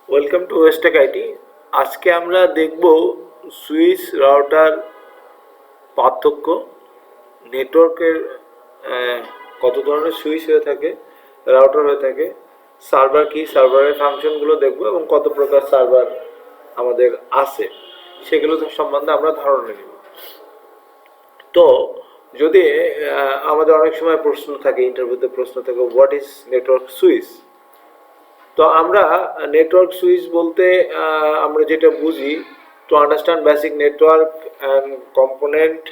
Welcome to ওয়েস্টেক IT. আজকে আমরা দেখব সুইচ রাউটার পার্থক্য, নেটওয়ার্কের কত ধরনের সুইচ হয়ে থাকে, রাউটার হয়ে থাকে, সার্ভার কি, সার্ভারের ফাংশনগুলো দেখব এবং কত প্রকার সার্ভার আমাদের আছে সেগুলো সম্বন্ধে আমরা ধারণা নিব। তো যদি আমাদের অনেক সময় প্রশ্ন থাকে, ইন্টারভিউতে প্রশ্ন থাকে, হোয়াট ইজ নেটওয়ার্ক সুইচ। তো আমরা নেটওয়ার্ক সুইচ বলতে আমরা যেটা বুঝি, to understand basic network and component,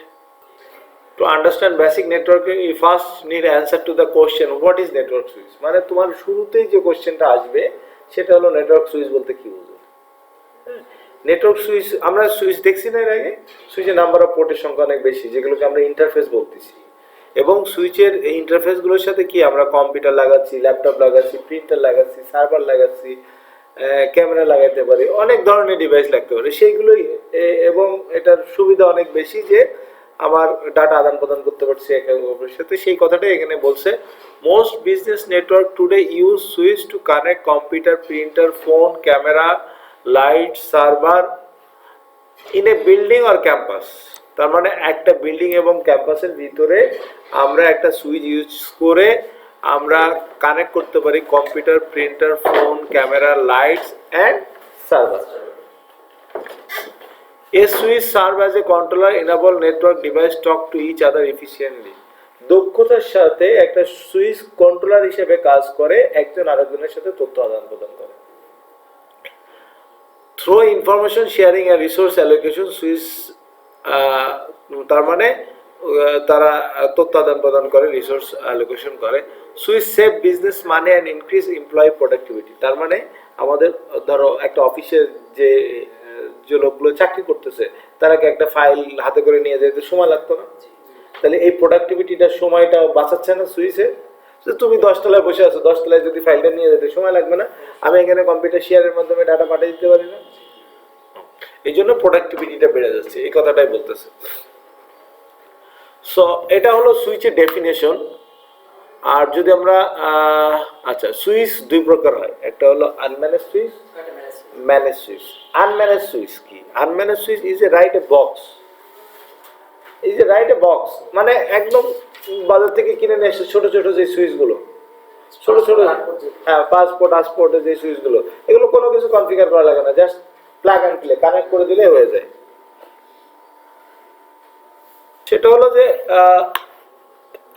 to understand basic network you first need answer to the question what is network switch. মানে তোমার শুরুতেই যে কোশ্চেনটা আসবে সেটা হলো নেটওয়ার্ক সুইচ বলতে কি বুঝো। নেটওয়ার্ক সুইচ, আমরা সুইচ দেখছি না এর আগে, সুইচের নাম্বার অফ পোর্টের সংখ্যা অনেক বেশি, যেগুলোকে আমরা ইন্টারফেস বলতেছি। এবং সুইচের এই ইন্টারফেসগুলোর সাথে কি আমরা কম্পিউটার লাগাচ্ছি, ল্যাপটপ লাগাচ্ছি, প্রিন্টার লাগাচ্ছি, সার্ভার লাগাচ্ছি, ক্যামেরা লাগাতে পারি, অনেক ধরনের ডিভাইস লাগতে পারে সেইগুলোই। এবং এটার সুবিধা অনেক বেশি যে আমার ডাটা আদান প্রদান করতে পারছি একে অপরের সাথে, সেই কথাটাই এখানে বলছে। Most business network today use switch to connect computer, printer, phone, camera, light, server in a building or campus. তার মানে একটা বিল্ডিং এবং ক্যাম্পাসের ভিতরে আমরা একটা সুইচ ইউজ করে আমরা কানেক্ট করতে পারি computer, printer, phone, camera, lights and server. A switch serve as a controller enable network device talk to each other efficiently. দক্ষতার সাথে একটা সুইচ কন্ট্রোলার হিসেবে কাজ করে, একজন আরেকজনের সাথে তথ্য আদান প্রদান করে। Through information sharing and resource allocation switch, তার মানে তারা তথ্য আদান প্রদান করে, রিসোর্স অ্যালোকেশন করে। Switch save business money and increase employee productivity. তার মানে আমাদের ধরো একটা অফিসের যে যে লোকগুলো চাকরি করতেছে তারা কি একটা ফাইল হাতে করে নিয়ে যেতে সময় লাগতো না? তাহলে এই প্রোডাক্টিভিটিটার সময়টা বাঁচাচ্ছে না সুইচে। তুমি 10 তলায় বসে আছো, 10 তলায় যদি ফাইলটা নিয়ে যেতে সময় লাগবে না? আমি এখানে কম্পিউটার শেয়ারের মাধ্যমে ডাটা পাঠিয়ে দিতে পারি না? এই জন্য প্রোডাক্টিভিটিটা বেড়ে যাচ্ছে, এই কথাটাই বলতেছে। সো এটা হলো সুইচের ডেফিনেশন। আর যদি আমরা আচ্ছা, সুইচ দুই প্রকার হয়, একটা হলো unmanaged switch, managed switch. Unmanaged switch কি? Unmanaged switch is a right a box, is a right a box, মানে একদম বাজার থেকে কিনে নিয়ে এসে ছোট ছোট যে সুইচগুলো, ছোট ছোট, হ্যাঁ, পাসপোর্ট আসপোর্টের যে সুইচগুলো, এগুলো কোনো কিছু কনফিগার করা লাগে না, just plug and play, connect করে দিলে হয়ে যায়। সেটা হলো যে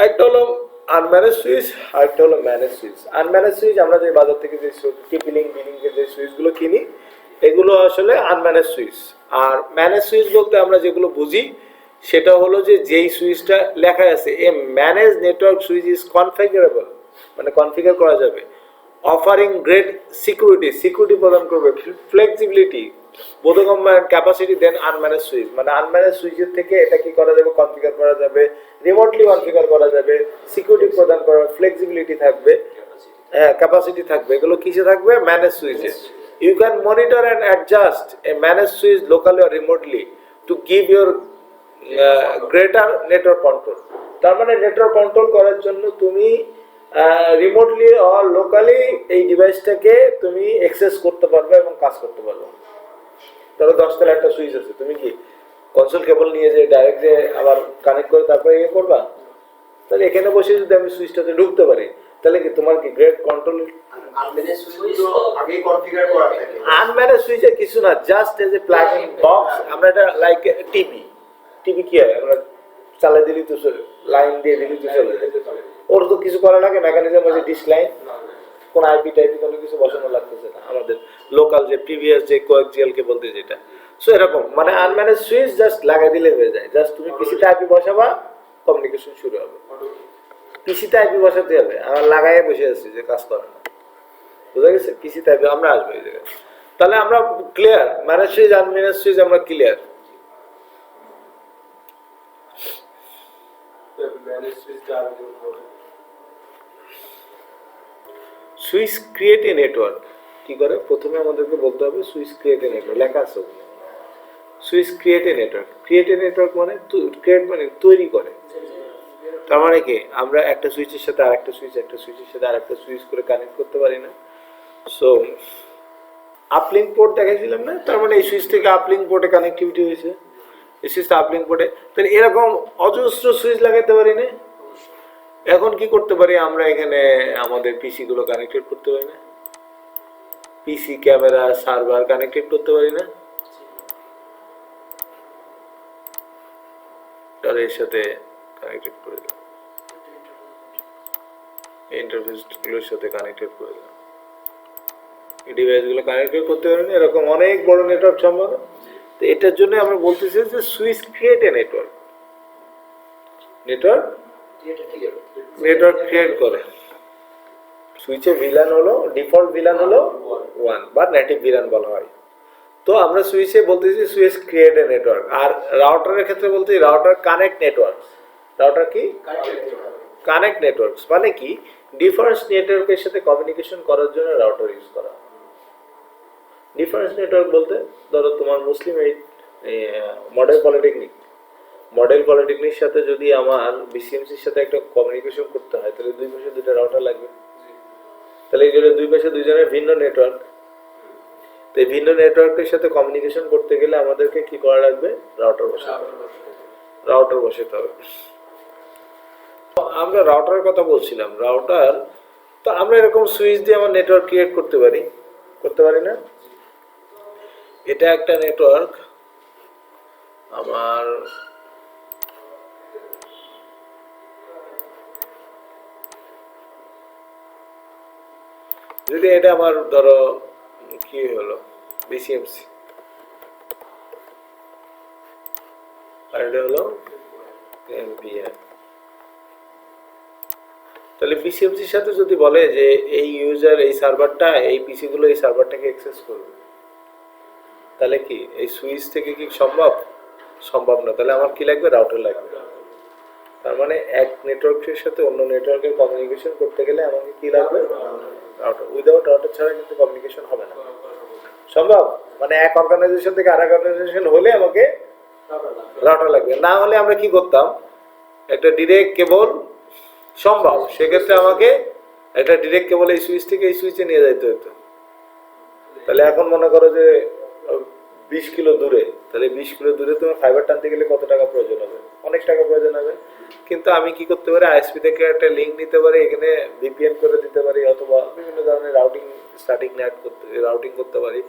একটা হলো আনম্যানেজ সুইচ আর একটা হলো ম্যানেজ সুইচ। আনম্যানেজ সুইচ আমরা যে বাজার থেকে যে টিপিলিং বিলিংয়ের যে সুইচগুলো কিনি, এগুলো আসলে আনম্যানেজ সুইচ। আর ম্যানেজ সুইচ বলতে আমরা যেগুলো বুঝি সেটা হলো যে যেই সুইচটা লেখা আছে এ ম্যানেজ নেটওয়ার্ক সুইচ ইজ কনফিগারেবল, মানে কনফিগার করা যাবে, অফারিং গ্রেট সিকিউরিটি, সিকিউরিটি প্রদান করবে, ফ্লেক্সিবিলিটি, বোধগম্য ক্যাপাসিটি, দেন আনম্যানেজ সুইচ। মানে আনম্যানেজ সুইচের থেকে এটা কি করা যাবে, কনফিগার করা যাবে, রিমোটলি কনফিগার করা যাবে, সিকিউরিটি প্রদান করা, ফ্লেক্সিবিলিটি থাকবে, হ্যাঁ, ক্যাপাসিটি থাকবে। এগুলো কিসে থাকবে? ম্যানেজ সুইচে। You can monitor and adjust a managed switch locally or remotely to give your greater network control. তার মানে নেটওয়ার্ক কন্ট্রোল করার জন্য তুমি রিমোটলি অর লোকালি এই ডিভাইসটাকে তুমি অ্যাক্সেস করতে পারবে এবং কাজ করতে পারবে। ধরো 10 তলায় একটা সুইচ আছে, তুমি কি কনসোল কেবল নিয়ে যে ডাইরেক্ট যে আবার কানেক্ট করে তারপরে ইয়ে করবা? তাহলে এখানে বসে যদি আমি সুইচটাতে ঢুকতে পারি তাহলে কি তোমার কি গ্রেট কন্ট্রোল? আনম্যানেজ সুইচে কিছু না, just as a plug in box. আমরা এটা লাইক টিভি, টিভি কি হয়, আমরা চালাই দিলি তো লাইন দিয়ে দিলি তো চলে যায়, ওর তো কিছু করা লাগে, মেকানিজম হচ্ছে ডিশ লাইন, কোন আইপি টাইপি কোনো কিছু বসানো লাগতেছে না, আমাদের লোকাল যে প্রিভিয়াস যে কোয়াক্সিয়াল কে বলতে যেটা। সো এরকম মানে আনম্যানেজ সুইচ জাস্ট লাগাই দিলে হয়ে যায়, জাস্ট তুমি পিসিতে আইপি বসাবা, কমিউনিকেশন শুরু হবে। পিসিতে আইপি বসাতে হবে, আমার লাগাইয়ে বসে আছি যে কাজ করে না, বুঝা গেছে? পিসিতে আইপি আমরা আসবো এই জায়গায়। তাহলে আমরা clear, manage switch unmanaged switch আমরা clear. Switch create a network কি করে? প্রথমে আমাদেরকে বলতে হবে সুইচ ক্রিয়েট এ নেটওয়ার্ক, লেখা আছে switch create a network. Create a network মানে ক্রিয়েট মানে তৈরি করে। তার মানে কি আমরা একটা সুইচের সাথে আরেকটা সুইচ, একটা সুইচের সাথে আরেকটা সুইচ করে কানেক্ট করতে পারি না? সো আপলিঙ্ক পোর্ট দেখাইছিলাম না, তার মানে এই সুইচ থেকে আপলিঙ্ক পোর্টে কানেক্টিভিটি হয়েছে, এই সুইচটা আপলিঙ্ক পোর্টে। তাহলে এরকম অজস্র সুইচ লাগাইতে পারি না? এখন কি করতে পারি আমরা, এখানে আমাদের পিসি গুলো কানেক্টেড করতে পারি না? পিসি, ক্যামেরা, সার্ভার কানেক্টেড করতে পারি না? তাহলে এর সাথে কানেক্টেড করে দিলাম, ইন্টারফেস গুলোর সাথে কানেক্টেড করে দিলাম, এই ডিভাইস গুলো কানেক্টেড করতে পারি না? এরকম অনেক বড় নেটওয়ার্ক সম্ভব। তো এটার জন্য আমরা বলতেছি যে switch create a network, network create করে। সুইচের ভিলান হলো, ডিফল্ট ভিলান হলো 1 বা নেটিভ ভিলান বলা হয়। তো আমরা সুইচে বলতেছি সুইচ ক্রিয়েট এ নেটওয়ার্ক, আর রাউটারের ক্ষেত্রে বলতে রাউটার কানেক্ট নেটওয়ার্ক। রাউটার কি কানেক্ট নেটওয়ার্কস, মানে কি ডিফারেন্স নেটওয়ার্কের সাথে কমিউনিকেশন করার জন্য রাউটার ইউজ করা। ডিফারেন্স নেটওয়ার্ক বলতে ধরো তোমার মুসলিম এই মডেল পলিটেকনিক সাথে যদি আমার বিসিএমসির সাথে একটা কমিউনিকেশন করতে হয়, তাহলে দুই পাশে দুটো রাউটার লাগবে। তাহলে এই দুই পাশে দুইজনের ভিন্ন নেটওয়ার্ক। তো এই ভিন্ন নেটওয়ার্কের সাথে কমিউনিকেশন করতে গেলে আমাদেরকে কি করা লাগবে? রাউটার বসাতে হবে। আমরা রাউটারের কথা বলছিলাম। রাউটার তো আমরা এরকম সুইচ দিয়ে আমার নেটওয়ার্ক ক্রিয়েট করতে পারি না? এটা একটা নেটওয়ার্ক আমার, যদি এটা আমার ধরো কি হলো বিসিএমসি, আর এটা হলো এমপিআর। তাহলে বিসিএমসির সাথে যদি বলে যে এই ইউজার এই সার্ভারটা, এই পিসি গুলো এই সার্ভারটাকে অ্যাক্সেস করবে, তাহলে কি এই সুইচ থেকে কি সম্ভব না? তাহলে আমার কি লাগবে? রাউটার লাগবে। তার মানে এক নেটওয়ার্কের সাথে অন্য নেটওয়ার্কের কমিউনিকেশন করতে গেলে আমাকে কি লাগবে? রাউটার। উইদাউট রাউটার ছাড়া কিন্তু কমিউনিকেশন হবে না। সম্ভব মানে এক অর্গানাইজেশন থেকে আরেক অর্গানাইজেশন হলে আমাকে রাউটার লাগবে। না হলে আমরা কি করতাম? একটা ডিরেক্ট কেবল সম্ভব, সেক্ষেত্রে আমাকে একটা ডিরেক্ট কেবল এই সুইচ থেকে এই সুইচে নিয়ে যাইতে হতো। তাহলে এখন মনে করো যে 20 কিলো দূরে, তাহলে 20 কিলো দূরে তোমার ফাইবার টানতে গেলে কত টাকা প্রয়োজন হবে? অনেক টাকা প্রয়োজন হবে। কিন্তু আমি কি করতে পারি? আইএসপি থেকে একটা লিঙ্ক নিতে পারি, এখানে ভিপিএন করে দিতে পারি, অথবা বিভিন্ন ধরনের রাউটিং করতে পারি,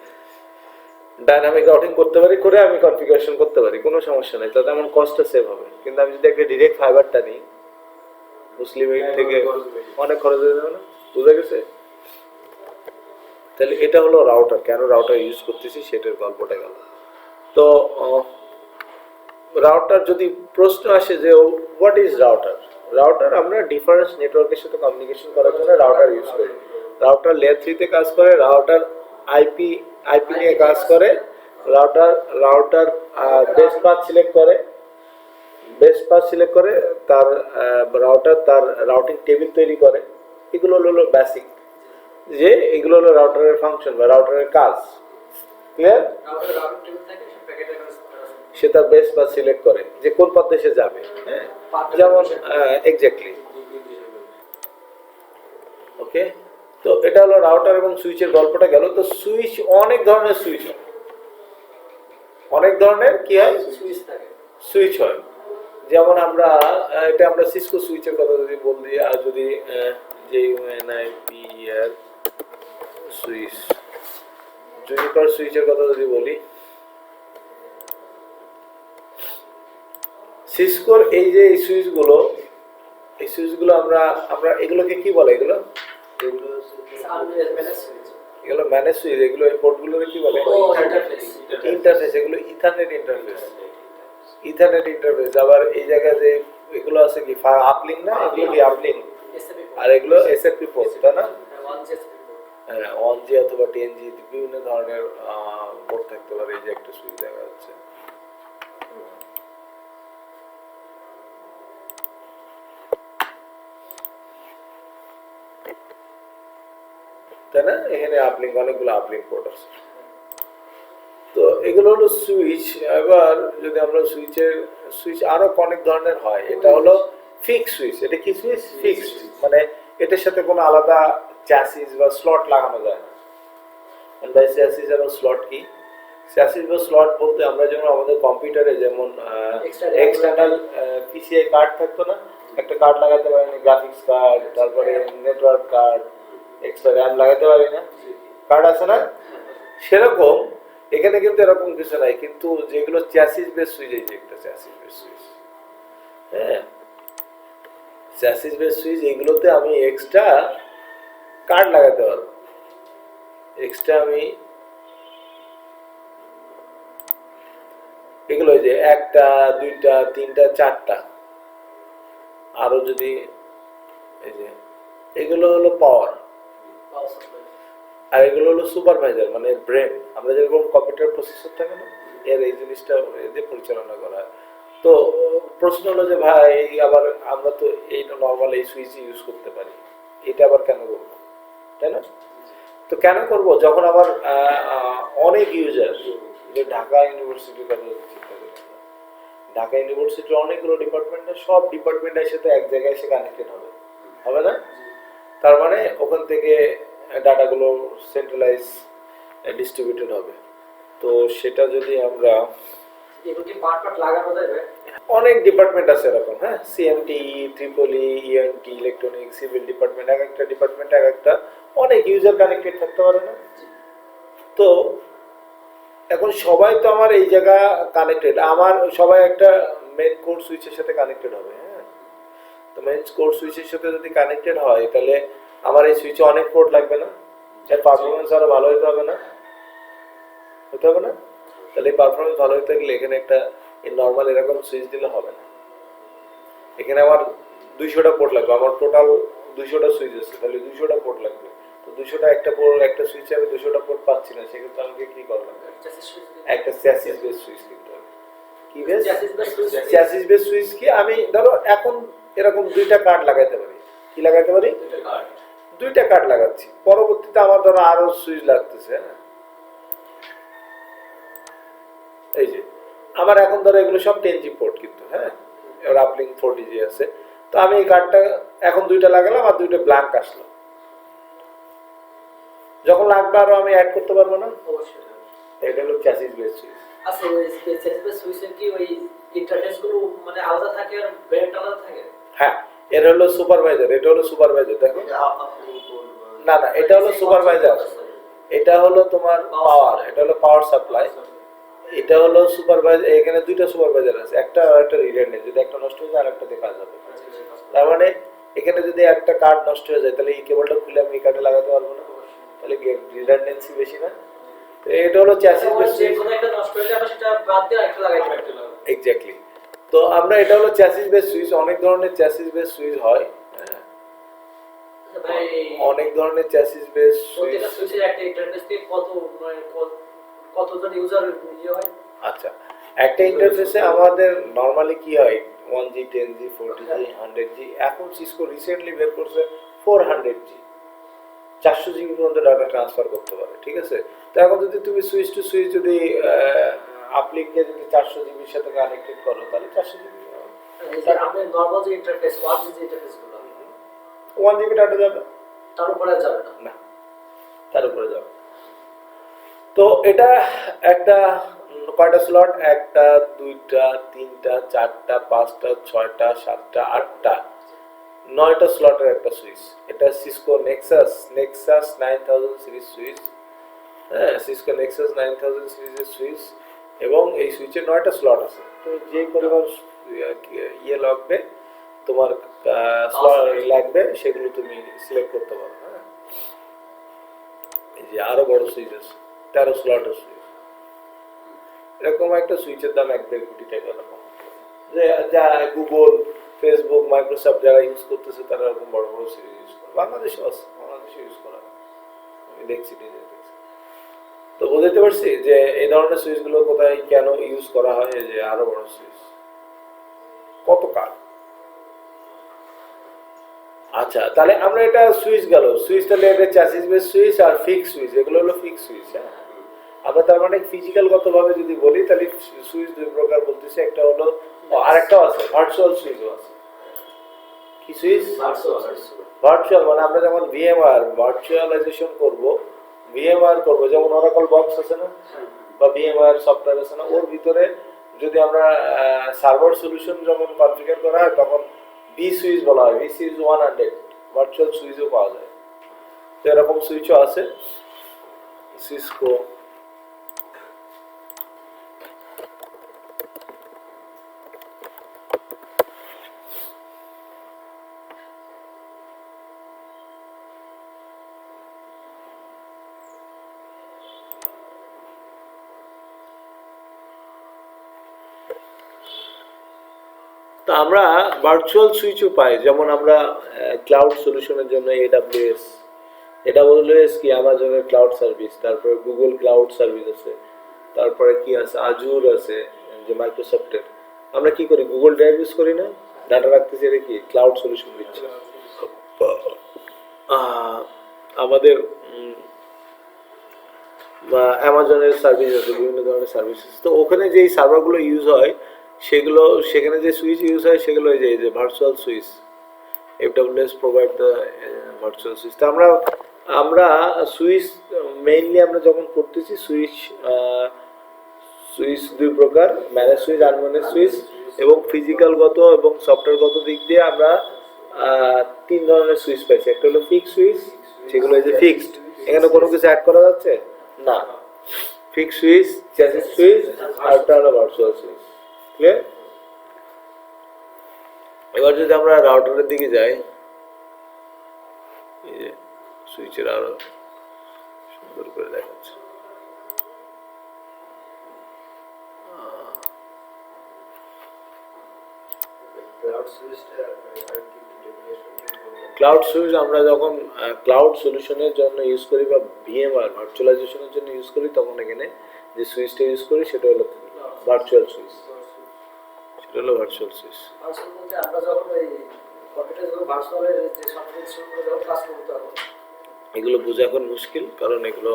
ডাইনামিক রাউটিং করতে পারি, করে আমি কনফিগারেশন করতে পারি, কোনো সমস্যা নেই। তাতে আমার কস্টটা সেভ হবে। কিন্তু আমি যদি একটা ডিরেক্ট ফাইবারটা নিই মুসলিম থেকে, অনেক খরচ হয়ে যাবে না? বুঝা গেছে? তাহলে এটা হলো রাউটার। কেন রাউটার ইউজ করতেছি সেটার গল্পটা গেল। তো রাউটার যদি প্রশ্ন আসে যে হোয়াট ইজ রাউটার, রাউটার আমরা ডিফারেন্স নেটওয়ার্কের সাথে কমিউনিকেশন করার জন্য রাউটার ইউজ করি। রাউটার লেয়ার 3 তে কাজ করে, রাউটার আইপি নিয়ে কাজ করে, রাউটার বেস পাথ সিলেক্ট করে, তার রাউটার তার রাউটিং টেবিল তৈরি করে। এগুলো হলো বেসিক, যে এগুলো হলো রাউটারের ফাংশন বা রাউটারের কাজ। ক্লিয়ার? সে তার বেস পাথ সিলেক্ট করে যে কোন পথে সে যাবে। হ্যাঁ, যেমন এক্স্যাক্টলি। ওকে, তো এটা হলো রাউটার এবং সুইচের গল্পটা গেল। তো সুইচ অনেক ধরনের সুইচ হয়, অনেক ধরনের কি হয় সুইচ হয়। যেমন আমরা সিসকো সুইচের কথা যদি বলি, আর যদি JUNIPR সুইচ, জুনিপার সুইচের কথা যদি বলি, সিসকোর এই যে এই সুইচগুলো আমরা এগুলোকে কি বলে? এগুলো ম্যানেজ সুইচ। এগুলো এই পোর্টগুলোকে কি বলে? ইন্টারফেস। এগুলো ইথারনেট ইন্টারফেস। আবার এই জায়গায় যে এগুলো আছে কি আপলিঙ্ক না, এগুলো কি আপলিঙ্ক, আর এগুলো এসএফপি পোর্ট, তাই না? হ্যাঁ, 1G অথবা 10G বিভিন্ন ধরনের পোর্ট থাকতে পারে। এই যে একটা সুইচ দেখা যাচ্ছে, তাই না? এখানে আপলিঙ্ক, অনেকগুলো আপলিঙ্ক পোর্ট আছে। তো এগুলো হলো সুইচ। এবার যদি আমরা সুইচ আরো অনেক ধরনের হয়। এটা হলো ফিক্সড সুইচ। এটা কি সুইচ? ফিক্সড, মানে এটার সাথে কোনো আলাদা চ্যাসিস বা স্লট লাগানো যায় না। বাই চ্যাসিস এবং স্লট কি? চ্যাসিস বা স্লট বলতে আমরা যেমন আমাদের কম্পিউটারে যেমন এক্সটার্নাল পিসিআই কার্ড থাকতো না, একটা কার্ড লাগাতে পারি না, গ্রাফিক্স কার্ড, তারপরে নেটওয়ার্ক কার্ড, এক্সট্রা র্যাম লাগাতে পারি না, কার্ড আছে না? সেরকম এখানে কিন্তু এরকম কিছু নাই, কিন্তু যেগুলো চ্যাসিস বেস সুইচ, এই যে একটা চ্যাসিস বেস সুইচ, হ্যাঁ চ্যাসিস বেস সুইচ, এগুলোতে আমি এক্সট্রা কার্ড লাগাতে পারবো, এক্সট্রা আমি এগুলো যে একটা দুইটা তিনটা চারটা, আরো যদি এই যে এগুলো হলো পাওয়ার, আর এগুলো হলো সুপারভাইজার মানে ব্রেন, আমরা যেরকম কম্পিউটার প্রসেসর থাকে না, এর এই জিনিসটা এদের পরিচালনা করা হয়। তো প্রশ্ন হলো যে ভাই আবার আমরা তো এইটা নর্মাল এই সুইচ ইউজ করতে পারি, এটা আবার কেন করবো, তাই না? তো কেন করব, যখন আমার অনেক ইউজার, যে ঢাকা ইউনিভার্সিটির কথা চিন্তা করি, ঢাকা ইউনিভার্সিটির অনেকগুলো ডিপার্টমেন্টের সব ডিপার্টমেন্টের সাথে এক জায়গায় এসে কানেক্টেড হবে, হবে না? তার মানে ওখান থেকে ডাটাগুলো সেন্ট্রালাইজ ডিস্ট্রিবিউটেড হবে। তো সেটা যদি আমরা অনেক ডিপার্টমেন্ট আছে এরকম, হ্যাঁ CMT, Tripoli, ENT, electronics, civil department, এক একটা ডিপার্টমেন্ট এক একটা অনেক ইউজার কানেক্টেড থাকতে পারে না? তো এখন সবাই তো আমার এই জায়গা কানেক্টেড, আমার সবাই একটা মেন কোর সুইচের সাথে কানেক্টেড হবে, হ্যাঁ তো মেন কোর সুইচের সাথে যদি কানেক্টেড হয় তাহলে আমার এই সুইচে অনেক পোর্ট লাগবে না, এর পারফরমেন্স আরো ভালো হতে হবে না, হতে হবে না? তাহলে এই পারফরমেন্স ভালো হতে গেলে এখানে একটা নর্মাল এরকম সুইচ দিলে হবে না, এখানে আমার 200টা পোর্ট লাগবে, আমার টোটাল 200টা সুইচ আছে, তাহলে 200টা পোর্ট লাগবে, তো 200টা একটা পোর্ট, একটা সুইচে আমি 200টা পোর্ট পাচ্ছি না, সেক্ষেত্রে আমাকে কি করা লাগবে? একটা চ্যাসিস বেস সুইচ কিনতে হবে। কি বেস? চ্যাসিস বেস সুইচ কি, আমি ধরো এখন এরকম দুইটা কার্ড লাগাইতে পারি, কি লাগাইতে পারি? দুইটা কার্ড লাগাচ্ছি, পরবর্তীতে আমার ধরো আরো সুইচ লাগতেছে, হ্যাঁ এই যে আমার এখন ধরো এগুলো সব 10G পোর্ট কিন্তু, হ্যাঁ এবার আপলিঙ্ক 4DG আছে, তো আমি এই কার্ডটা এখন দুইটা লাগালাম আর দুইটা ব্ল্যাঙ্ক আসলো, যখন লাগবে আরো আমি অ্যাড করতে পারবো না? অবশ্যই। এটা হলো চ্যাসিস বেস সুইচ। আচ্ছা ওই চ্যাসিস বেস সুইচের কি ওই ইন্টারফেস গুলো মানে আলাদা থাকে আর ব্র্যান্ড আলাদা থাকে? হ্যাঁ এর হলো সুপারভাইজার, এটা হলো সুপারভাইজার, দেখো না না এটা হলো সুপারভাইজার, এটা হলো তোমার পাওয়ার, এটা হলো পাওয়ার সাপ্লাই, এটা হলো সুপারভাইজার, এখানে দুইটা সুপারভাইজার আছে, একটা আর একটা রিডান্ডেন্ট, যদি একটা নষ্ট হয়ে যায় আরেকটা দিয়ে কাজ হবে, তার মানে এখানে যদি একটা কার্ড নষ্ট হয়ে যায় তাহলে এই কেবলটা খুলে আমি এই কার্ডে লাগাতে পারবো না, তাহলে রিডান্ডেন্সি বেশি না? তো এটা হলো চ্যাসিস বেস সুইচ, কোনো একটা নষ্ট হলে আমরা সেটা বাদ দিয়ে আরেকটা লাগাইতে পারতে পারবো। এক্স্যাক্টলি। তো আমরা এটা হলো চ্যাসিস বেস সুইচ, অনেক ধরনের চ্যাসিস বেস সুইচ হয়, ভাই অনেক ধরনের চ্যাসিস বেস সুইচ, প্রত্যেকটা সুইচের একটা ইন্টারফেস দিয়ে কতজন ইউজার ইয়ে হয়? আচ্ছা একটা ইন্টারফেসে আমাদের নরমালি কি হয় 1G 10G 40G 100G, এখন সিসকো রিসেন্টলি বের করছে 400G, 400 জিবি পর্যন্ত ডাটা ট্রান্সফার করতে পারে, ঠিক আছে? তো এখন যদি তুমি সুইচ টু সুইচ যদি আপলিংকে যদি 400 জিবির সাথে কানেক্টেড করো তাহলে 400 জিবি, আমরা নরমাল যে ইন্টারফেস 1G যে ইন্টারফেস গুলো 1 জিবি ডাটা যাবে, তার উপরে যাবে না, না তার উপরে যাবে। তো এটা একটা কয়টা স্লট, একটা দুইটা তিনটা চারটা পাঁচটা ছয়টা সাতটা আটটা 9টা স্লটের একটা সুইচ, এটা সিসকো নেক্সাস 9000 সিরিজ সুইচ, হ্যাঁ সিসকো নেক্সাস 9000 সিরিজের সুইচ, এবং এই সুইচে 9টা স্লট আছে, তো যে পরিমাণ ইয়ে লাগবে তোমার স্লট লাগবে সেগুলো তুমি সিলেক্ট করতে পারো, হ্যাঁ এই যে আরো বড় সুইচ আছে 13 স্লটের সুইচ, এরকম একটা সুইচের দাম 1.5 কোটি টাকা এরকম, যে যা গুগল ফেসবুক মাইক্রোসফট যারা ইউজ করতেছে তারা এরকম বড় বড় সিরিজ ইউজ করে, বাংলাদেশে আছে, বাংলাদেশে ইউজ করা আমি দেখছি নিজে দেখছি। তো বুঝতে পারছি যে এই ধরনের সুইচগুলো কোথায় কেন ইউজ করা হয়, যে আরো বড় সুইচ কত কার। আচ্ছা তাহলে আমরা এটা সুইচ গেল, সুইচ তাহলে এটা চ্যাসিস বেস সুইচ আর ফিক্স সুইচ, এগুলো হলো ফিক্স সুইচ, হ্যাঁ আমরা তার মানে ফিজিক্যাল গতভাবে যদি বলি তাহলে সুইচ দুই প্রকার বলতেছি, একটা হলো আরেকটাও আছে ভার্চুয়াল সুইচও আছে। কি সুইচ? ভার্চুয়াল মানে আমরা যেমন ভিএমআর ভার্চুয়ালাইজেশন করব, ভিএমআর করবো, যেমন অরাকল বক্স আছে না বা ভিএমআর সফটওয়্যার আছে না, ওর ভিতরে যদি আমরা সার্ভার সলিউশন যখন কনফিগার করা হয় তখন বি সুইচ বলা হয়, বি সুইচ 100 ভার্চুয়াল সুইচও পাওয়া যায়। তো এরকম সুইচও আছে সিসকো। তো আমরা ভার্চুয়াল সুইচও পাই, যেমন আমরা ক্লাউড সলিউশনের জন্য এডাব্লিউএস, এডাব্লিউএস কি আমাজনের ক্লাউড সার্ভিস, তারপরে গুগল ক্লাউড সার্ভিস আছে, তারপরে কি আছে আজুর আছে যে মাইক্রোসফটের। আমরা কি করি, গুগল ড্রাইভ ইউজ করি না, ডাটা রাখতেছি, এটা কি ক্লাউড সলিউশন দিচ্ছে। আমাদের বা অ্যামাজনের সার্ভিস আছে, বিভিন্ন ধরনের সার্ভিস আছে। তো ওখানে যেই সার্ভারগুলো ইউজ হয় সেগুলো, সেখানে যে সুইচ ইউজ হয় সেগুলো এই যে virtual switch, FWS provide the virtual switch. তো আমরা সুইচ মেইনলি আমরা যখন করতেছি সুইচ, সুইচ দুই প্রকার, ম্যানেজ সুইচ, আনম্যানেজ সুইচ, এবং ফিজিক্যালগত এবং সফটওয়্যারগত দিক দিয়ে আমরা তিন ধরনের সুইচ পাইছি। একটা হলো ফিক্সড সুইচ, সেগুলো এই যে ফিক্সড, এখানে কোনো কিছু অ্যাড করা যাচ্ছে না, ফিক্সড সুইচ, চ্যাসিস সুইচ, আর একটা হলো ভার্চুয়াল সুইচ। ক্লিয়ার? এবার যদি আমরা রাউটারের দিকে যাই, এই যে সুইচের আরো সুন্দর করে দেখাচ্ছে। ক্লাউড সুইচ আমরা যখন ক্লাউড সলিউশনের জন্য ইউজ করি বা ভিএমআর ভার্চুয়ালাইজেশনের জন্য ইউজ করি, তখন এখানে যে সুইচটা ইউজ করি সেটা হলো ভার্চুয়াল সুইচ, সেটা হলো ভার্চুয়াল সুইচ। ভার্চুয়াল বলতে আমরা যখন ওই কম্পিউটারে যখন ভার্চুয়ালের যে সফটওয়্যার ইনস্টল করে যখন কাজ করব তখন এগুলো বোঝা এখন মুশকিল, কারণ এগুলো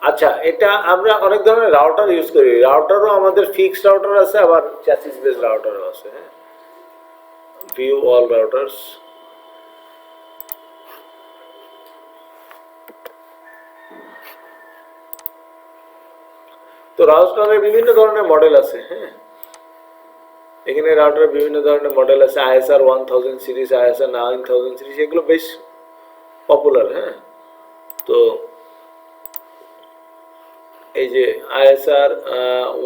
আচ্ছা, এটা আমরা অনেক ধরনের রাউটার ইউজ করি। রাউটারও আমাদের ফিক্সড রাউটার আছে, আবার চ্যাসিস বেস রাউটারও আছে। হ্যাঁ, ভিউ অল রাউটার্স। তো রাউটারের বিভিন্ন ধরনের মডেল আছে। হ্যাঁ, এখানে রাউটারের বিভিন্ন ধরনের মডেল আছে, আইএসআর 1000 সিরিজ, আইএসআর 9000 সিরিজ, এগুলো বেশ পপুলার। হ্যাঁ, তো এই যে আইএসআর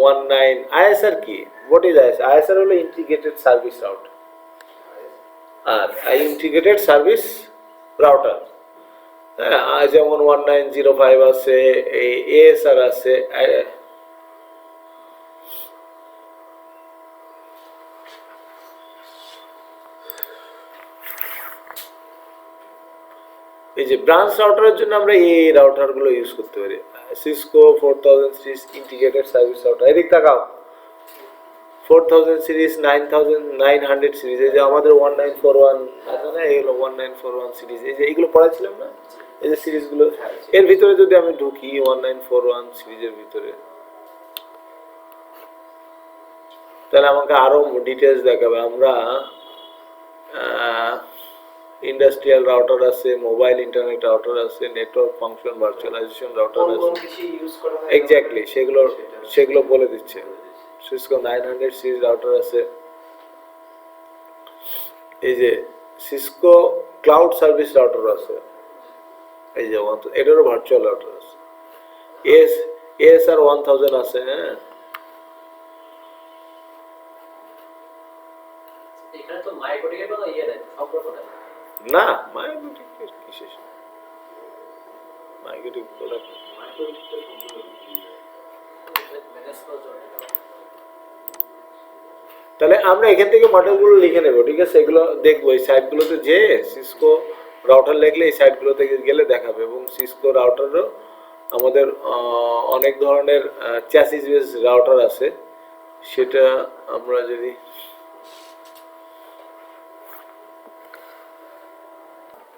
19, আইএসআর কি, হোয়াট ইজ আইএসআর? আইএসআর হলো ইন্টিগ্রেটেড সার্ভিস রাউটার, আর ইন্টিগ্রেটেড সার্ভিস রাউটার। হ্যাঁ, যেমন 1905 আছে, এই এএসআর আছে। এই যে ব্রাঞ্চ রাউটারের জন্য আমরা এই রাউটারগুলো ইউজ করতে পারি। Cisco 4000 series integrated service router, এদিক তাকাও, 4000 সিরিজ, 9900 সিরিজ, এই যে আমাদের 1941 আছে না, এই হলো 1941 সিরিজ। এই যে এইগুলো পড়াছিলাম না, এই যে সিরিজগুলো, এর ভিতরে যদি আমি ঢুকি 1941 সিরিজের ভিতরে, তাহলে আমাকে আরো ডিটেলস দেখাবে। আমরা ইন্ডাস্ট্রিয়াল রাউটার আছে, মোবাইল ইন্টারনেট রাউটার আছে, নেটওয়ার্ক ফাংশন ভার্চুয়ালাইজেশন রাউটার আছে, এক্স্যাক্টলি সেগুলো বলে দিচ্ছে। সিসকো 900 সিরিজ রাউটার আছে। এই যে সিসকো ক্লাউড সার্ভিস রাউটার আছে, এই যে এটারও ভার্চুয়াল রাউটার আছে। এএসআর 1000 আছে। হ্যাঁ, এখানে তো মাইক্রোটিকের কোনো ইয়ে নেই, সম্পর্ক নেই। না, মাইক্রোটিক কিসের, মাইক্রোটিক প্রোডাক্ট, মাইক্রোটিকটা সম্পূর্ণ ম্যানেজ করার জন্য। তাহলে আমরা এখান থেকে মডেলগুলো লিখে নেব, ঠিক আছে? এগুলো দেখবো এই সাইটগুলোতে, যে সিসকো রাউটার লিখলে এই সাইটগুলোতে গেলে দেখাবে। এবং সিসকো রাউটারও আমাদের অনেক ধরনের চ্যাসিস বেস রাউটার আছে, সেটা আমরা যদি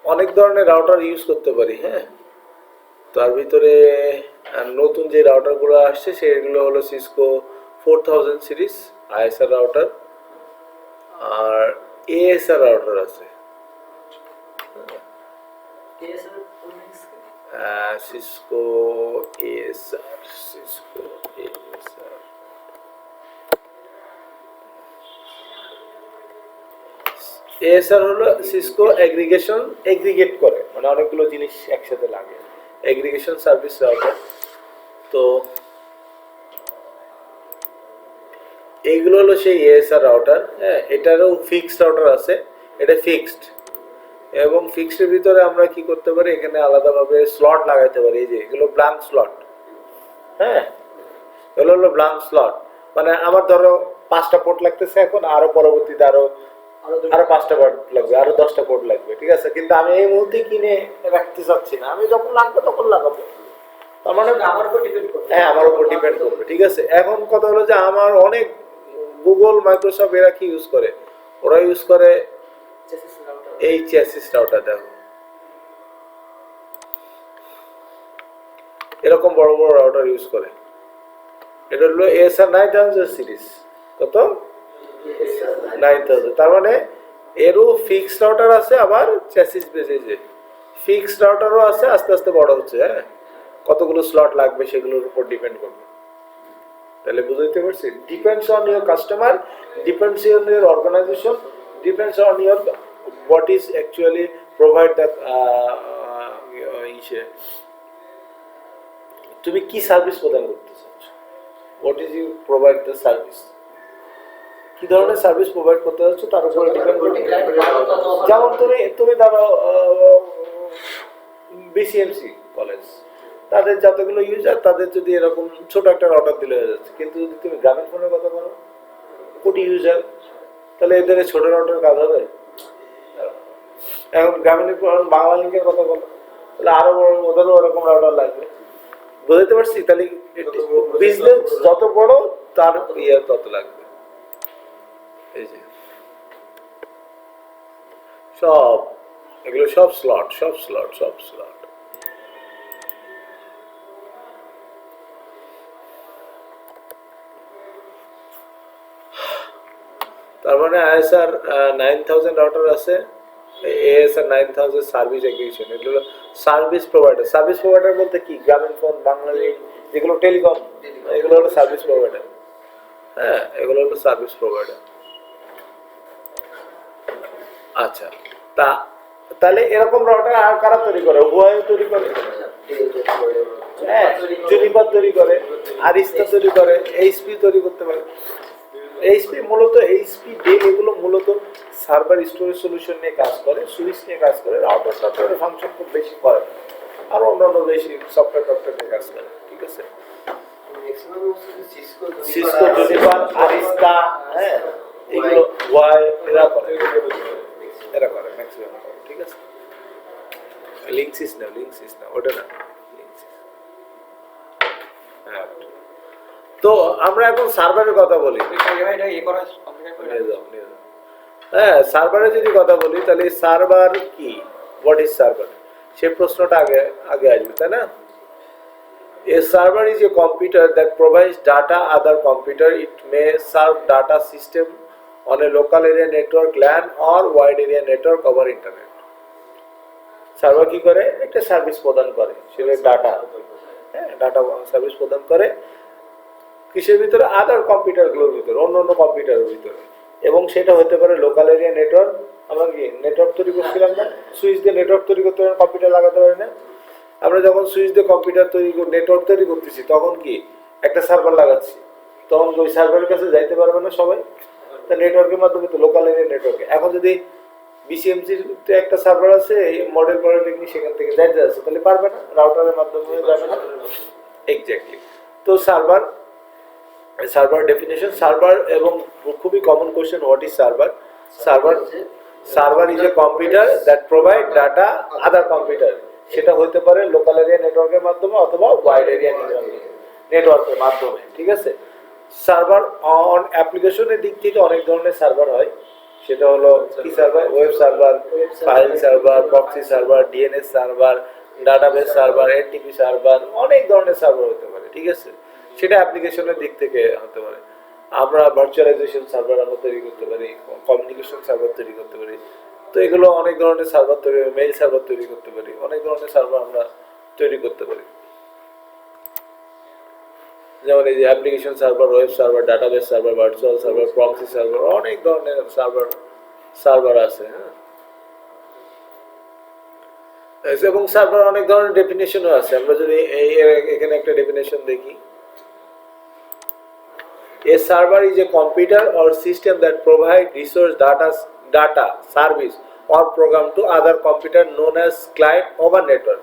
অনেক ধরনের রাউটার ইউজ করতে পারি। হ্যাঁ, তার ভিতরে নতুন যে রাউটারগুলো আসছে সেগুলো হলো সিসকো 4000 সিরিজ আইএসআর রাউটার, আর এএসআর রাউটার আছে। Cisco ASR, Cisco ASR, ASR হলো সিসকো এগ্রিগেশন, এগ্রিগেট করে, মানে অনেকগুলো জিনিস একসাথে লাগে, এগ্রিগেশন সার্ভিস রাউটার। তো এইগুলো হলো সেই এএসআর রাউটার। হ্যাঁ, এটারও ফিক্সড রাউটার আছে, এটা ফিক্সড, এবং ফিক্সডের ভিতরে আমরা কি করতে পারি, এখানে আলাদাভাবে স্লট লাগাইতে পারি। এই যে এগুলো ব্ল্যাঙ্ক স্লট, হ্যাঁ, এগুলো হলো ব্ল্যাঙ্ক স্লট, মানে আমার ধরো 5টা পোর্ট লাগতেছে এখন, আরো পরবর্তীতে আরো 5টা পোর্ট লাগবে, আরো 10টা পোর্ট লাগবে, ঠিক আছে, কিন্তু আমি এই মুহূর্তে কিনে রাখতে চাচ্ছি না, আমি যখন লাগবে তখন লাগাবো। তার মানে আমার উপর ডিপেন্ড করে। হ্যাঁ, আমার উপর ডিপেন্ড করবে, ঠিক আছে। এখন কথা হলো যে আমার অনেক গুগল, মাইক্রোসফট এরা কি ইউজ করে, ওরা ইউজ করে এই চ্যাসিস রাউটার। দেখো এরকম বড় বড় রাউটার ইউজ করে, এটা হলো এএসআর 9000 সিরিজ। কত? 9000। তার মানে এরও ফিক্সড রাউটার আছে, আবার চ্যাসিস বেসিসে ফিক্সড রাউটারও আছে, আস্তে আস্তে বড় হচ্ছে। হ্যাঁ, কতগুলো স্লট লাগবে সেগুলোর উপর ডিপেন্ড করবে। তাহলে বুঝতে পারছি, depends on your customer, depends on your organization, depends on your what is actually provide the তুমি কি সার্ভিস প্রদান করতে চাচ্ছ, what is you provide the service, কি ধরনের সার্ভিস প্রোভাইড করতে যাচ্ছ তার উপরে ডিপেন্ড করবে। যেমন তুমি ধরো বিসিএমসি কলেজ, তাদের যতগুলো ইউজার, তাদের যদি এরকম ছোট একটা রাউটার দিলে হয়ে যাচ্ছে, কিন্তু যদি তুমি গ্রামীণ ফোনের কথা বলো, কোটি ইউজার, তাহলে এদের ছোট রাউটার কাজ হবে? এখন গ্রামীণ বাংলা লিঙ্কের কথা বলো, তাহলে আরো বড়, ওদেরও ওরকম রাউটার লাগবে। বুঝতে পারছি? তাহলে বিজনেস যত বড় তার ইয়ে তত লাগবে। এই যে সব এগুলো সব স্লট, সব স্লট, সব স্লট। তার মানে আইএসআর 9000 রাউটার আছে, এএসআর 9000 সার্ভিস এগ্রিগেশন, এগুলো সার্ভিস প্রোভাইডার। সার্ভিস প্রোভাইডার বলতে কি, গ্রামীণ ফোন, বাংলালিংক, যেগুলো টেলিকম, এগুলো হলো সার্ভিস প্রোভাইডার। হ্যাঁ, এগুলো হলো সার্ভিস প্রোভাইডার। আচ্ছা, তাহলে এরকম রাউটার আর কারা তৈরি করে? হুয়াওয়ে তৈরি করে, হ্যাঁ, জুনিপার তৈরি করে, আরিস্তা তৈরি করে, এইচপি তৈরি করতে পারে। এইচপি মূলত, এইচপি, ডেল, এগুলো মূলত সার্ভার স্টোরেজ সলিউশন নিয়ে কাজ করে, সুইচ নিয়ে কাজ করে, রাউটার সফটওয়্যার ফাংশন খুব বেশি করে, আর অন্যান্য বেশি সফটওয়্যার নিয়ে কাজ করে, ঠিক আছে। সিসকো, জুনিপার, আরিস্তা, হ্যাঁ, এগুলো হুয়াওয়ে এরা করে, ম্যাক্সিমাম করে, ঠিক আছে। লিঙ্কসিস না, ওটা না, হ্যাঁ। তো আমরা এখন সার্ভারের কথা বলি। হ্যাঁ, সার্ভারে যদি কথা বলি, তাহলে সার্ভার কি, হোয়াট ইজ সার্ভার, সেই প্রশ্নটা আগে আসবে, তাই না? A server is a computer that provides data other computer. It may serve data system on a local area network, LAN or wide area network over internet. Server কি করে? একটা service প্রদান করে, সেটা ডাটা, হ্যাঁ, ডাটা সার্ভিস প্রদান করে কিসের ভিতরে? আদার কম্পিউটারগুলোর ভিতরে, অন্য কম্পিউটারের ভিতরে, এবং সেটা হতে পারে লোকাল এরিয়া নেটওয়ার্ক। আমরা কি নেটওয়ার্ক তৈরি করছিলাম না? সুইচ দিয়ে নেটওয়ার্ক তৈরি করতে পারি, কম্পিউটার লাগাতে পারি না? আমরা যখন সুইচ দিয়ে কম্পিউটার তৈরি, নেটওয়ার্ক তৈরি করতেছি, তখন কি একটা সার্ভার লাগাচ্ছি, তখন ওই সার্ভারের কাছে যাইতে পারবে না সবাই, তা নেটওয়ার্কের মাধ্যমে তো, লোকাল এরিয়া নেটওয়ার্কে। এখন যদি বিসিএমসিতে একটা সার্ভার আছে, মডেল পলিটেকনিক, সেখান থেকে যাইতে আছে, তাহলে পারবে না, রাউটারের মাধ্যমে যাবে না। এক্স্যাক্টলি। তো সার্ভার ডেফিনেশন, সার্ভার, এবং খুবই common question, what is server? Server is a computer that provide data other computer. সেটা হতে পারে লোকাল এরিয়া নেটওয়ার্কের মাধ্যমে অথবা ওয়াইড এরিয়া নেটওয়ার্কের মাধ্যমে, ঠিক আছে। সার্ভার অন অ্যাপ্লিকেশনের দিক থেকে অনেক ধরনের সার্ভার হয়, সেটা হলো কি server? Web server, file server, proxy server, DNS server, database server, NTP server, অনেক ধরনের সার্ভার হতে পারে, ঠিক আছে। সেটা অ্যাপ্লিকেশনের দিক থেকে হতে পারে। আমরা ভার্চুয়ালাইজেশন সার্ভার আমরা তৈরি করতে পারি, কমিউনিকেশন সার্ভার তৈরি করতে পারি। তো এগুলো অনেক ধরনের সার্ভার তৈরি, মেইল সার্ভার তৈরি করতে পারি, অনেক ধরনের সার্ভার আমরা তৈরি করতে পারি। যেমন এই যে application server, web server, database server, virtual server, proxy server, অনেক ধরনের সার্ভার আছে। হ্যাঁ, এবং সার্ভার অনেক ধরনের ডেফিনেশনও আছে। আমরা যদি এখানে একটা ডেফিনেশন দেখি, a server is a computer or system that provide resource data service or program to other computer known as client over network।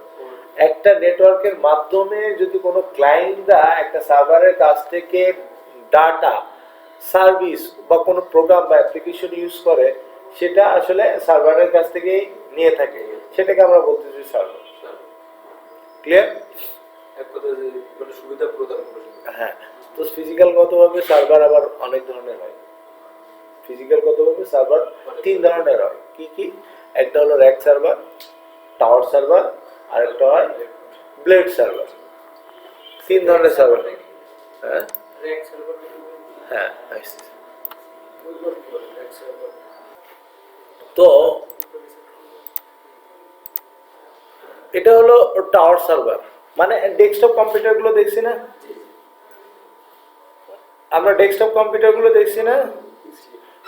একটা নেটওয়ার্কের মাধ্যমে যদি কোনো ক্লায়েন্টরা একটা সার্ভারের কাছ থেকে ডাটা, সার্ভিস বা কোনো প্রোগ্রাম বা অ্যাপ্লিকেশন ইউজ করে, সেটা আসলে সার্ভারের কাছ থেকেই নিয়ে থাকে, সেটাকে আমরা বলতেছি সার্ভার। ক্লিয়ার? এক কথায় যে মানে সুবিধা প্রদান করে। হ্যাঁ, তো ফিজিক্যালগতভাবে সার্ভার আবার অনেক ধরনের হয়। ফিজিক্যালগতভাবে সার্ভার তিন ধরনের হয়। কি কি? একটা হলো র্যাক সার্ভার, টাওয়ার সার্ভার, আর একটা হয় ব্লেড সার্ভার। তিন ধরনের সার্ভার। হ্যাঁ র্যাক সার্ভার, হ্যাঁ, ওইগুলো কি বলে র্যাক সার্ভার? তো এটা হলো টাওয়ার সার্ভার, মানে ডেস্কটপ কম্পিউটারগুলো দেখছি না আমরা, ডেস্কটপ কম্পিউটারগুলো দেখছি না,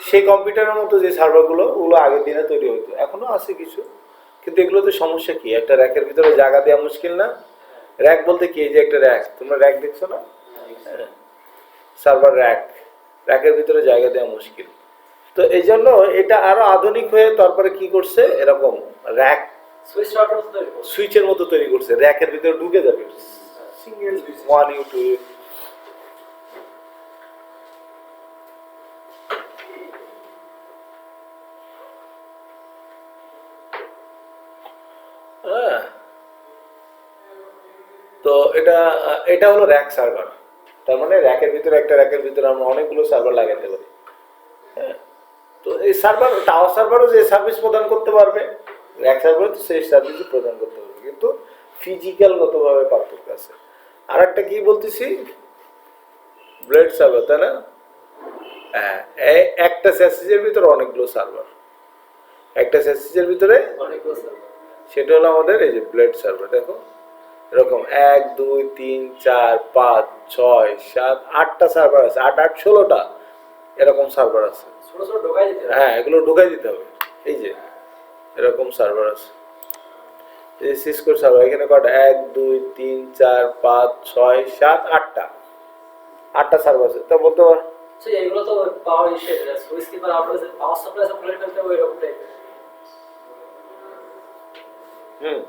সেই কম্পিউটারের মতো যে সার্ভারগুলো, ওগুলো আগের দিনে তৈরি হতো, এখনো আছে কিছু। কিন্তু এগুলোতে সমস্যা কি? একটা র্যাকের ভিতরে জায়গা দেওয়া মুশকিল না? র্যাক বলতে কি? এই যে একটা র্যাক, তোমরা র্যাক দেখছো না? সার্ভার র্যাকের ভিতরে জায়গা দেওয়া মুশকিল। তো এই জন্য এটা আরো আধুনিক হয়ে তারপরে কি করছে, এরকম র্যাক সুইচ রাউটার তো তৈরি করছে। সুইচের মতো তৈরি করছে, র্যাকের ভিতরে ঢুকে যাবে, সিঙ্গেল ওয়ান ইউ টু। তো এটা হলো র্যাক সার্ভার। তার মানে র্যাকের ভিতরে আমরা অনেকগুলো সার্ভার লাগাতে পারি। হ্যাঁ, তো এই সার্ভার, টাওয়ার সার্ভারও যে সার্ভিস প্রদান করতে পারবে, র্যাক সার্ভারও তো সেই সার্ভিসই প্রদান করতে পারবে, কিন্তু ফিজিক্যালগতভাবে পার্থক্য আছে। আর একটা কি বলতেছি, ব্লেড সার্ভার, তাই না? হ্যাঁ, একটা স্যাসিজের ভিতরে অনেকগুলো সার্ভার, একটা স্যাসিজের ভিতরে অনেকগুলো সার্ভার। সেটা হলো আমাদের এই যে ব্লেড সার্ভার। দেখো এরকম 1 2 3 4 5 6 7 8টা সার্ভার আছে, 8 8 16টা এরকম সার্ভার আছে। ছোট ছোট ঢোকাই দিতে হবে। হ্যাঁ, এগুলো ঢুকাই দিতে হবে। এই যে এরকম সার্ভার আছে, এই সিসকোর সার্ভার। এখানে কয়টা? 1 2 3 4 5 6 7 8টা সার্ভার আছে। তা বলতে পার সো এগুলো তো power issue, switch keeper outlet power supply সব খুলে ফেলতে হবে এরকম টাইপের। হুম,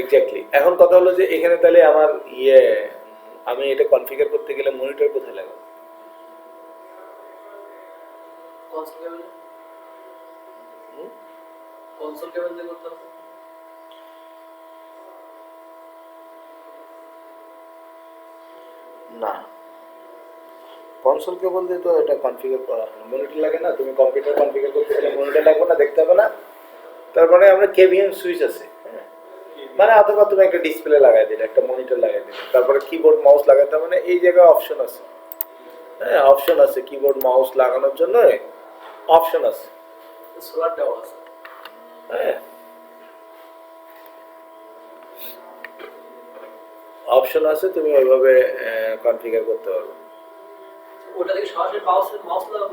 এক্স্যাক্টলি। এখন কথা হলো যে এখানে তাহলে আমার আমি এটা কনফিগার করতে গেলে মনিটর কোথায় লাগাবো? কনসোল কেবল, কনসোল কেবল দিয়ে করতে হবে। না, কনসোল কেবল দিয়ে তো এটা কনফিগার করা হয় না, মনিটর লাগে না। তুমি কম্পিউটার কনফিগার করতে গেলে মনিটর লাগবে না, দেখতে হবে না। তারপরে আমরা কেভিএম সুইচ আছে, মানে অথবা তুমি একটা ডিসপ্লে লাগাই দিলে, একটা মনিটর লাগাই দিলে, তারপরে কিবোর্ড মাউস লাগাতে, মানে এই জায়গায় অপশন আছে। হ্যাঁ, অপশন আছে, কিবোর্ড মাউস লাগানোর জন্য অপশন আছে। সোলারটাও আছে। হ্যাঁ, অপশন আছে, তুমি ওইভাবে কনফিগার করতে পারবে। ওটা থেকে সরাসরি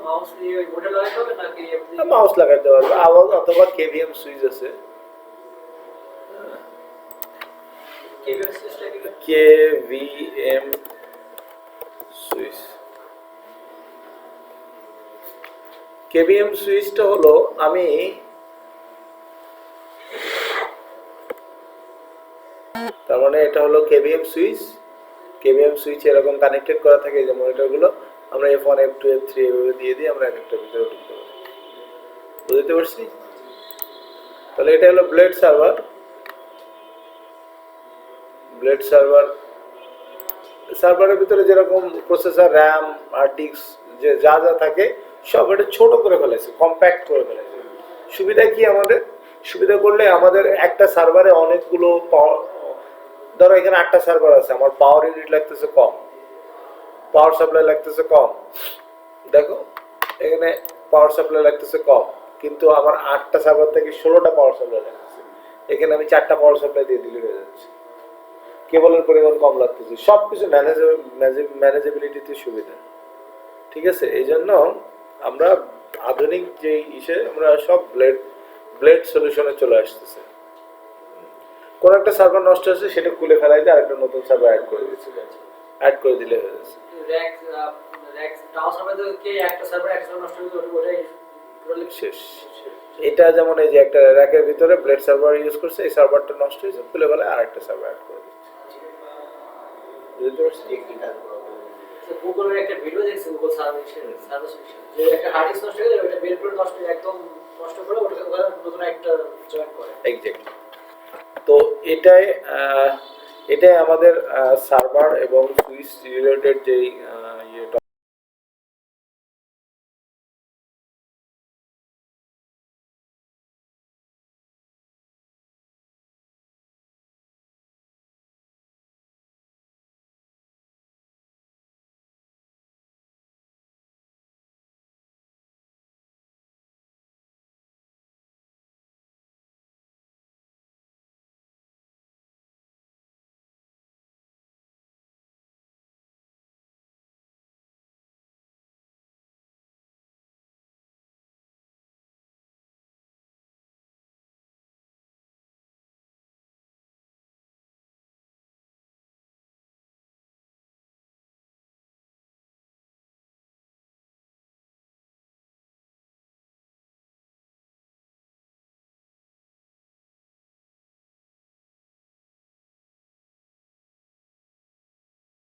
মাউস দিয়ে ওই বোর্ডে লাগাতে হবে নাকি এমনি? মাউস লাগাতে পারবে, আবার অথবা কেভিএম সুইচ আছে, কেবিএল সুইচটা কি? KVM switch. কেভিএম সুইচটা হলো, আমি তার মানে এটা হলো কেভিএম সুইচ। কেভিএম সুইচ এরকম কানেক্টেড করা থাকে, যে মনিটরগুলো আমরা F1 F2 F3 এভাবে দিয়ে দিয়ে আমরা একটা ভিতরে ঢুকতে পারি। বুঝতে পারছি? তাহলে এটা হলো ব্লেড সার্ভার। ব্লেড সার্ভারের ভিতরে যেরকম প্রসেসর, র্যাম, হার্ড যে যা যা থাকে সব এটা ছোট করে ফেলেছে, কম্প্যাক্ট করে ফেলেছে। সুবিধা কি আমাদের? সুবিধা করলে আমাদের একটা সার্ভারে অনেকগুলো পাওয়ার, ধরো এখানে 8টা সার্ভার আছে, আমার পাওয়ার ইউনিট লাগতেছে কম, পাওয়ার সাপ্লাই লাগতেছে কম। দেখো এখানে পাওয়ার সাপ্লাই লাগতেছে কম, কিন্তু আমার 8টা সার্ভার থেকে 16টা পাওয়ার সাপ্লাই লাগতেছে। এখানে আমি 4টা পাওয়ার সাপ্লাই দিয়ে দিলে হয়ে যাচ্ছে। কেবলের পরিমাণ কম লাগতেছে, সবকিছু ম্যানেজেবিলিটিতে সুবিধা। ঠিক আছে, এই জন্য আমরা আধুনিক যে ইসে আমরা সব ব্লেড সলিউশনে চলে আসতেছে। কোন একটা সার্ভার নষ্ট হচ্ছে সেটা খুলে ফেলাই দিয়ে আরেকটা নতুন সার্ভার অ্যাড করে দিলে হয়ে যাচ্ছে। র‍্যাক টাওয়ার সার্ভার থেকে একটা সার্ভার একটা নষ্ট হয়ে গেলে ওটাই টোটালি শেষ। এটা যেমন এই যে একটা র‍্যাকের ভিতরে ব্লেড সার্ভার ইউজ করছে, এই সার্ভারটা নষ্ট হয়েছে, খুলে ফেলে আরেকটা সার্ভার অ্যাড করে দিচ্ছে। বুঝতে পারছি? গুগলের একটা ভিডিও দেখছি, গুগল সার্ভিস যে একটা হার্ড ডিস্ক নষ্ট হয়ে গেলে ওটা বের করে নষ্ট একদম নষ্ট করে ওটাকে ওখানে নতুন একটা জয়েন করে। এক্স্যাক্টলি। তো এটাই আমাদের সার্ভার এবং সুইচ রিলেটেড যেই ইয়েটা